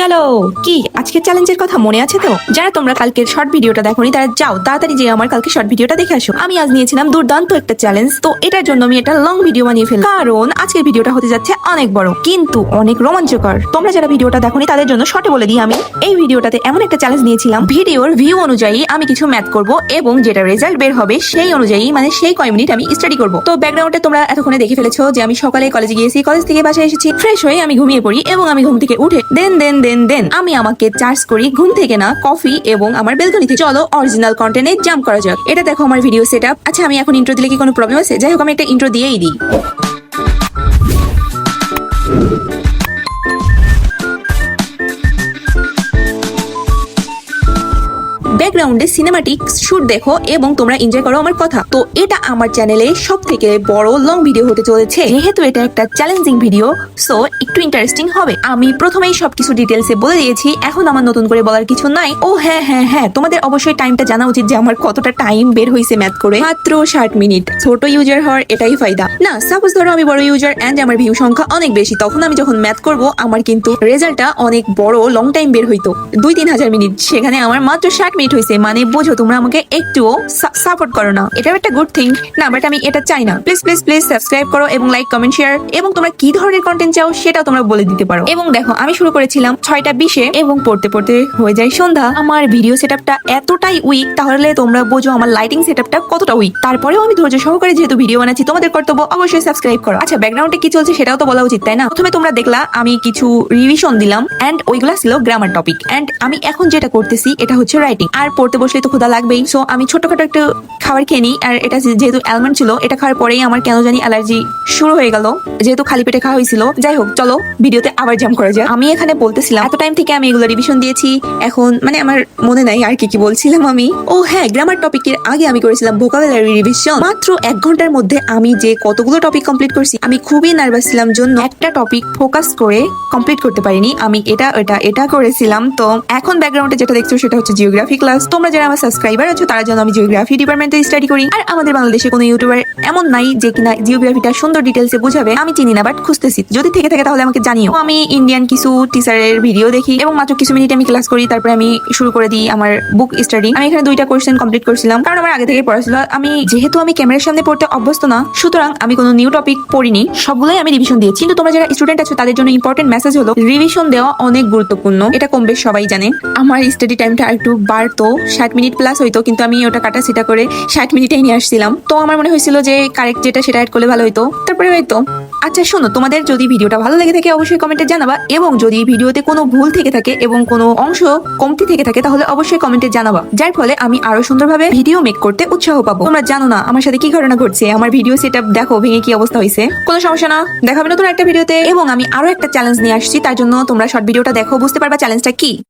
চলো কি আজকের চ্যালেঞ্জের কথা মনে আছে তো? যারা তোমরা কালকের শর্ট ভিডিওটা দেখোনি তারা যাও তাড়াতাড়ি যে আমার কালকে শর্ট ভিডিওটা দেখে আসো। আমি আজ নিয়েছিলাম দুর্দান্ত একটা চ্যালেঞ্জ, তো এটার জন্য আমি একটা লং ভিডিও বানিয়ে ফেললাম, কারণ আজকের ভিডিওটা হতে যাচ্ছে অনেক বড় কিন্তু অনেক রোমাঞ্চকর। তোমরা যারা ভিডিওটা দেখোনি তাদের জন্য শর্টে বলে দিই, আমি এই ভিডিওটাতে এমন একটা চ্যালেঞ্জ নিয়েছিলাম, ভিডিওর ভিউ অনুযায়ী আমি কিছু ম্যাথ করব এবং যেটা রেজাল্ট বের হবে সেই অনুযায়ী মানে সেই কয় মিনিট আমি স্টাডি করব। তো ব্যাকগ্রাউন্ডে তোমরা এতক্ষণে দেখে ফেলেছো যে আমি সকালে কলেজে গিয়েছি, কলেজ থেকে বাসায় এসেছি, ফ্রেশ হয়ে আমি ঘুমিয়ে পড়ি এবং আমি ঘুম থেকে উঠে দেন আমি আমাকে চার্জ করি ঘুম থেকে না, কফি এবং আমার বেলকনিতে। চলো অরিজিনাল কন্টেন্টে জাম্প করা যাক। এটা দেখো আমার ভিডিও সেটআপ। আচ্ছা আমি এখন ইন্ট্রো দিলে কি কোনো প্রবলেম আছে? যাই হোক আমি একটা ইন্ট্রো দিয়েই দিই। ব্যাকগ্রাউন্ডে সিনেমাটিক শুট দেখো এবং তোমরা এনজয় করো আমার কথা। তো এটা আমার চ্যানেলে সব থেকে বড় লং ভিডিও হতে চলেছে, যেহেতু এটা একটা চ্যালেঞ্জিং ভিডিও সো একটু ইন্টারেস্টিং হবে। আমি প্রথমেই সবকিছু ডিটেলসে বলে দিয়েছি, এখন আমার নতুন করে বলার কিছু নাই। ও হ্যাঁ তোমাদের অবশ্যই টাইমটা জানা উচিত যে আমার কতটা টাইম বের হয়েছে ম্যাথ করে। মাত্র 60 মিনিট। ছোট ইউজার হওয়ার এটাই ফায়দা। না সাপোজ ধরো আমি বড় ইউজার এন্ড আমার ভিউ সংখ্যা অনেক বেশি, তখন আমি যখন ম্যাথ করব আমার কিন্তু রেজাল্টটা অনেক বড় লং টাইম বের হইতো, 2-3 হাজার মিনিট। সেখানে আমার মাত্র 60 মিনিট হয়েছে, মানে বোঝো তোমরা আমাকে একটুও সাপোর্ট করো না। এটা একটা গুড থিং না, বাট আমি এটা চাই না। প্লিজ সাবস্ক্রাইব করো এবং লাইক কমেন্ট শেয়ার, এবং তোমরা কি ধরনের কন্টেন্ট চাও সেটাও তোমরা বলে দিতে পারো। এবং দেখো আমি শুরু করেছিলাম 6:20 এবং পড়তে হয়ে যায় সন্ধ্যা। আমার ভিডিও সেটআপটা এতটাই উইক, তাহলে তোমরা বোঝো আমার লাইটিং সেটআপটা কতটা উইক। তারপরেও আমি ধৈর্য সহকারে যেহেতু ভিডিও বানাচ্ছি, তোমাদের কর্তব্য অবশ্যই সাবস্ক্রাইব করো। আচ্ছা ব্যাকগ্রাউন্ডে কি চলছে সেটাও তো বলা উচিত তাই না? প্রথমে তোমরা দেখলা আমি কিছু রিভিশন দিলাম এন্ড ওইগুলা ছিল গ্রামার টপিক, এন্ড আমি এখন যেটা করতেছি এটা হচ্ছে রাইটিং। আর পড়তে বসলে তো ক্ষুধা লাগবেই, সো আমি ছোটখাটো একটু খাবার খেয়ে নিই। আর এটা যেহেতু অ্যালমন্ড ছিল, এটা খাওয়ার পরেই আমার কেন জানি অ্যালার্জি শুরু হয়ে গেল, যেহেতু খালি পেটে খাওয়া হয়েছিল। যাই হোক চলো ভিডিওতে আবার জাম্প করা যায়। আমি এখানে বলতেছিলাম এত টাইম থেকে আমি এগুলো রিভিশন দিয়েছি, এখন মানে আমার মনে নাই আর কি বলছিলাম আমি। ও হ্যাঁ, গ্রামার টপিকের আগে আমি করেছিলাম ভোকাবুলারি রিভিশন। মাত্র 1 ঘন্টার মধ্যে আমি যে কতগুলো টপিক কমপ্লিট করছি, আমি খুবই নার্ভাস ছিলাম জন্য একটা টপিক ফোকাস করে কমপ্লিট করতে পারিনি। আমি এটা করেছিলাম। তো এখন ব্যাকগ্রাউন্ডে যেটা দেখছো সেটা হচ্ছে জিওগ্রাফি ক্লাস। তোমরা যারা আমার সাবস্ক্রাইবার আছো তারা যেন আমি জিওগ্রাফি ডিপার্টমেন্টে স্টাডি করি। আর আমাদের বাংলাদেশে কোনো ইউটিউবার এমন নাই যে কিনা জিওগ্রাফিটা সুন্দর ডিটেলসে বুঝাবে। আমি চিনি না, বাট খুঁজতেছি, যদি থেকে থাকে তাহলে আমাকে জানিও। আমি ইন্ডিয়ান কিছু টিচারের ভিডিও দেখি এবং মাত্র কিছু মিনিট আমি ক্লাস করি, তারপরে আমি শুরু করে দিই আমার বুক স্টাডি। আমি এখানে 2টা কোয়েশ্চেন কমপ্লিট করছিলাম, কারণ আমার আগে থেকে পড়া ছিল। যেহেতু আমি ক্যামেরার সামনে পড়তে অভ্যস্ত না, সুতরাং আমি কোনো নিউ টপিক পড়িনি, সবগুলোই আমি রিভিশন দিয়েছি। কিন্তু তোমরা যারা স্টুডেন্ট আছো তাদের জন্য ইম্পর্টেন্ট মেসেজ হলো রিভিশন দেওয়া অনেক গুরুত্বপূর্ণ। এটা কম বেশ সবাই জানে। আমার স্টাডি টাইমটা একটু বাড়তো, 60 মিনিট প্লাস হইতো, কিন্তু আমি ওটা কাটা সেটা করে 60 মিনিটেই নিয়ে আসছিলাম। তো আমার মনে হয়েছিল যে কারেক্ট যেটা সেটা অ্যাড করলে ভালো হইতো, তারপরে হয়তো। আচ্ছা শোনো, তোমাদের যদি ভিডিওটা ভালো লেগে থাকে অবশ্যই কমেন্টে জানাবা, এবং যদি ভিডিওতে কোনো ভুল থেকে থাকে এবং কোনো অংশ কমতি থেকে থাকে তাহলে অবশ্যই কমেন্টে জানাবা, যার ফলে আমি আরো সুন্দরভাবে ভিডিও মেক করতে উৎসাহ পাবো। তোমরা জানো না আমার সাথে কি ঘটনা ঘটছে, আমার ভিডিও সেটআপ দেখো ভেঙে কি অবস্থা হয়েছে। কোনো সমস্যা না, দেখাবে নতুন একটা ভিডিওতে। এবং আমি আরো একটা চ্যালেঞ্জ নিয়ে আসছি, তার জন্য তোমরা শর্ট ভিডিওটা দেখো, বুঝতে পারবা চ্যালেঞ্জটা কি।